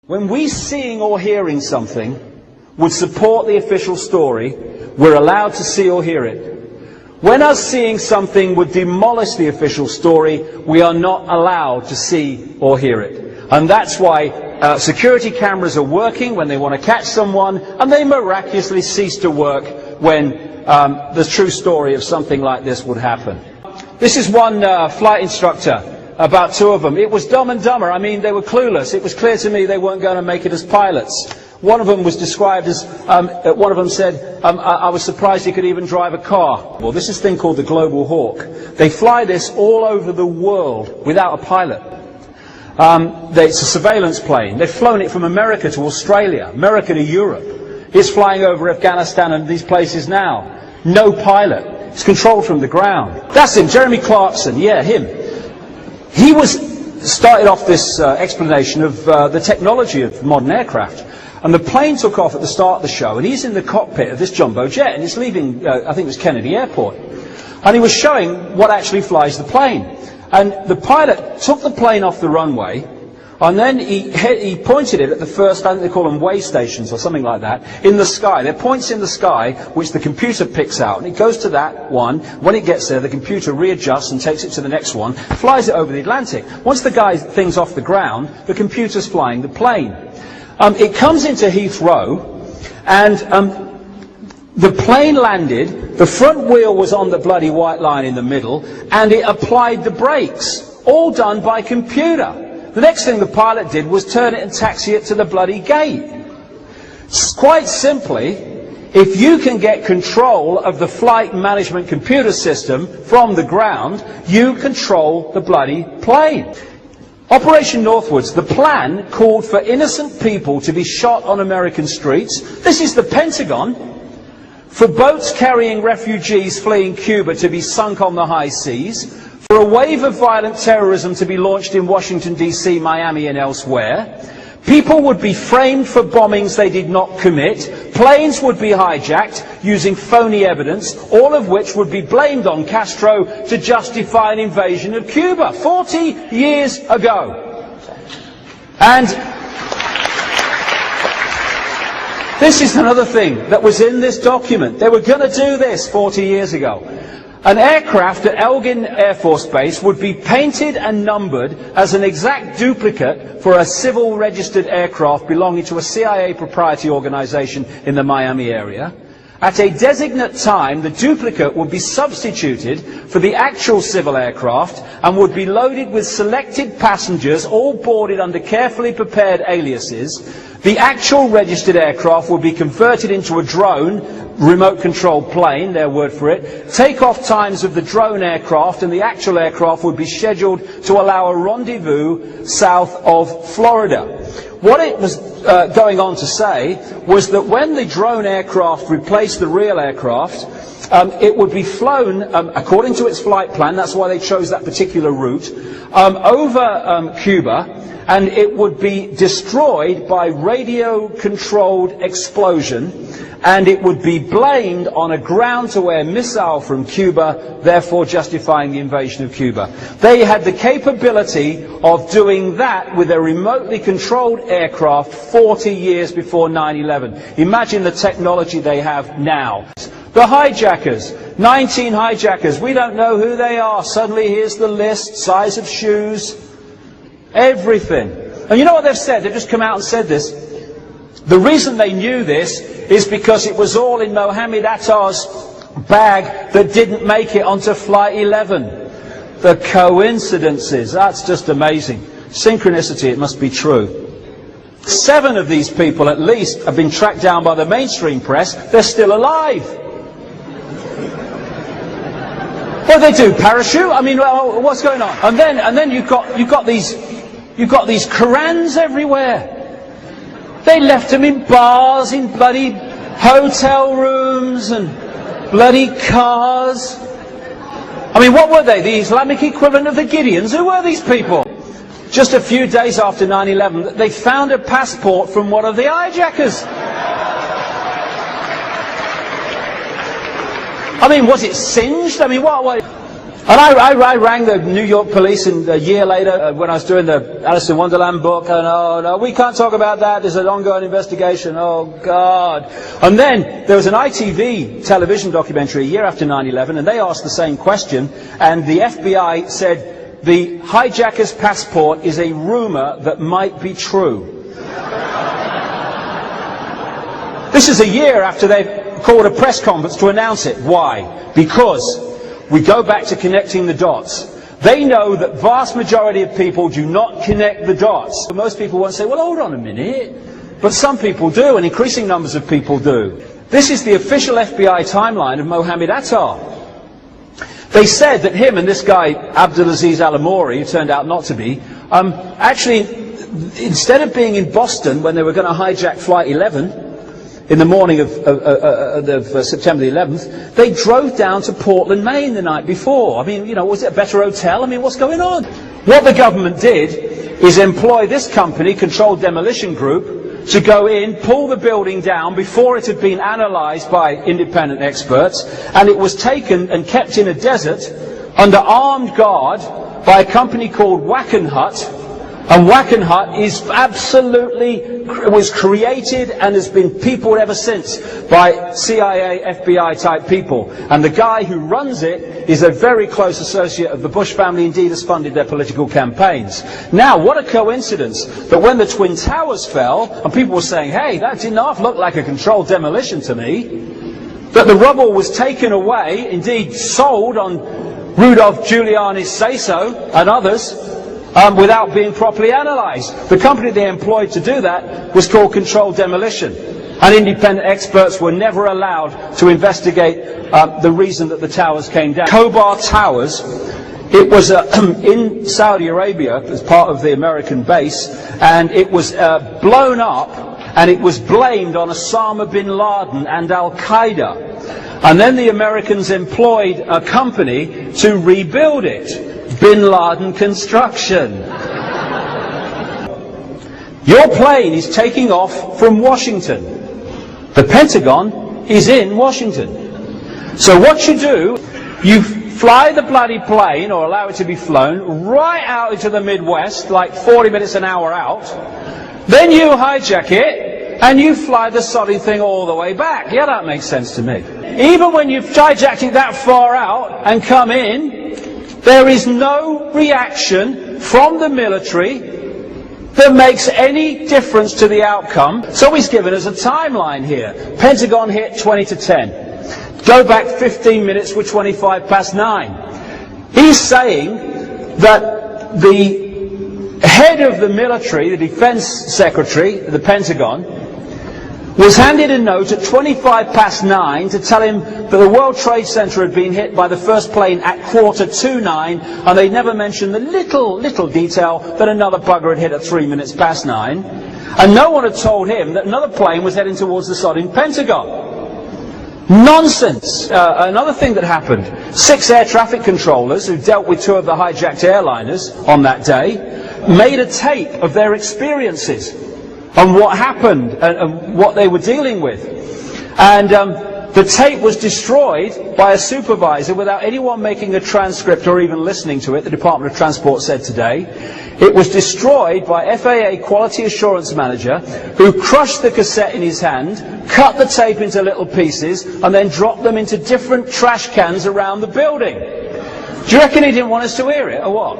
When we seeing or hearing something would support the official story, we're allowed to see or hear it. When us seeing something would demolish the official story, we are not allowed to see or hear it. And that's why security cameras are working when they want to catch someone, and they miraculously cease to work when the true story of something like this would happen. This is one flight instructor. About two of them. It was Dumb and Dumber. I mean, they were clueless. It was clear to me they weren't going to make it as pilots. One of them was described as, one of them said, I was surprised he could even drive a car. Well, this is a thing called the Global Hawk. They fly this all over the world without a pilot. It's a surveillance plane. They've flown it from America to Australia, America to Europe. It's flying over Afghanistan and these places now. No pilot. It's controlled from the ground. That's him, Jeremy Clarkson. Yeah, him. He started off this explanation of the technology of modern aircraft. And the plane took off at the start of the show, and he's in the cockpit of this jumbo jet, and it's leaving, I think it was Kennedy Airport. And he was showing what actually flies the plane. And the pilot took the plane off the runway, and then he pointed it at the first, I think they call them way stations or something like that, in the sky. There are points in the sky which the computer picks out, and it goes to that one. When it gets there, the computer readjusts and takes it to the next one, flies it over the Atlantic. Once the thing's off the ground, the computer's flying the plane. It comes into Heathrow, and the plane landed, the front wheel was on the bloody white line in the middle, and it applied the brakes, all done by computer. The next thing the pilot did was turn it and taxi it to the bloody gate. Quite simply, if you can get control of the flight management computer system from the ground, you control the bloody plane. Operation Northwoods, the plan called for innocent people to be shot on American streets. This is the Pentagon. For boats carrying refugees fleeing Cuba to be sunk on the high seas. For a wave of violent terrorism to be launched in Washington, D.C., Miami and elsewhere. People would be framed for bombings they did not commit. Planes would be hijacked using phony evidence, all of which would be blamed on Castro to justify an invasion of Cuba 40 years ago. And this is another thing that was in this document. They were going to do this 40 years ago. An aircraft at Elgin Air Force Base would be painted and numbered as an exact duplicate for a civil registered aircraft belonging to a CIA proprietary organization in the Miami area. At a designate time, the duplicate would be substituted for the actual civil aircraft and would be loaded with selected passengers, all boarded under carefully prepared aliases. The actual registered aircraft would be converted into a drone, remote-controlled plane, their word for it. Take-off times of the drone aircraft and the actual aircraft would be scheduled to allow a rendezvous south of Florida. What it was going on to say was that when the drone aircraft replaced the real aircraft, it would be flown, according to its flight plan, that's why they chose that particular route, over Cuba, and it would be destroyed by radio-controlled explosion, and it would be blamed on a ground-to-air missile from Cuba, therefore justifying the invasion of Cuba. They had the capability of doing that with a remotely controlled aircraft 40 years before 9/11. Imagine the technology they have now. The hijackers, 19 hijackers, we don't know who they are. Suddenly here's the list, size of shoes, everything. And you know what they've said? They've just come out and said this. The reason they knew this is because it was all in Mohammed Attar's bag that didn't make it onto Flight 11. The coincidences, that's just amazing. Synchronicity, it must be true. 7 of these people at least have been tracked down by the mainstream press. They're still alive. What do they do? Parachute? I mean, what's going on? And then you've got these Korans everywhere. They left them in bars, in bloody hotel rooms and bloody cars. I mean, what were they? The Islamic equivalent of the Gideons? Who were these people? Just a few days after 9/11, they found a passport from one of the hijackers. I mean, was it singed? I mean, what? And I rang the New York police a year later when I was doing the Alice in Wonderland book, and oh no, we can't talk about that, there's an ongoing investigation, oh God. And then there was an ITV television documentary a year after 9/11, and they asked the same question, and the FBI said, the hijacker's passport is a rumour that might be true. This is a year after they've called a press conference to announce it. Why? Because we go back to connecting the dots. They know that vast majority of people do not connect the dots. Most people won't say, well, hold on a minute. But some people do, and increasing numbers of people do. This is the official FBI timeline of Mohammed Attar. They said that him and this guy, Abdulaziz Al-Amuri, who turned out not to be, actually, instead of being in Boston when they were going to hijack Flight 11, in the morning of September the 11th, they drove down to Portland, Maine the night before. I mean, you know, was it a better hotel? I mean, what's going on? What the government did is employ this company, Controlled Demolition Group, to go in, pull the building down before it had been analysed by independent experts, and it was taken and kept in a desert under armed guard by a company called Wackenhut. And Wackenhut is absolutely, was created and has been peopled ever since by CIA, FBI type people. And the guy who runs it is a very close associate of the Bush family, indeed has funded their political campaigns. Now, what a coincidence that when the Twin Towers fell, and people were saying, hey, that did not look like a controlled demolition to me, that the rubble was taken away, indeed sold on Rudolph Giuliani's say-so and others, without being properly analysed. The company they employed to do that was called Controlled Demolition, and independent experts were never allowed to investigate the reason that the towers came down. Khobar Towers, it was in Saudi Arabia as part of the American base, and it was blown up, and it was blamed on Osama bin Laden and Al-Qaeda. And then the Americans employed a company to rebuild it. Bin Laden Construction. Your plane is taking off from Washington. The Pentagon is in Washington. So what you do, you fly the bloody plane, or allow it to be flown, right out into the Midwest, like 40 minutes an hour out. Then you hijack it, and you fly the sodding thing all the way back. Yeah, that makes sense to me. Even when you've hijacked it that far out and come in, there is no reaction from the military that makes any difference to the outcome. So he's given us a timeline here. Pentagon hit 20 to 10. Go back 15 minutes, we're 25 past 9. He's saying that the head of the military, the defense secretary, the Pentagon, was handed a note at 25 past 9 to tell him that the World Trade Center had been hit by the first plane at 9:15, and they never mentioned the little detail that another bugger had hit at 3 minutes past 9. And no one had told him that another plane was heading towards the sodding Pentagon. Nonsense! Another thing that happened, 6 air traffic controllers who dealt with 2 of the hijacked airliners on that day made a tape of their experiences and what happened and what they were dealing with. And the tape was destroyed by a supervisor without anyone making a transcript or even listening to it, the Department of Transport said today. It was destroyed by FAA Quality Assurance Manager, who crushed the cassette in his hand, cut the tape into little pieces, and then dropped them into different trash cans around the building. Do you reckon he didn't want us to hear it, or what?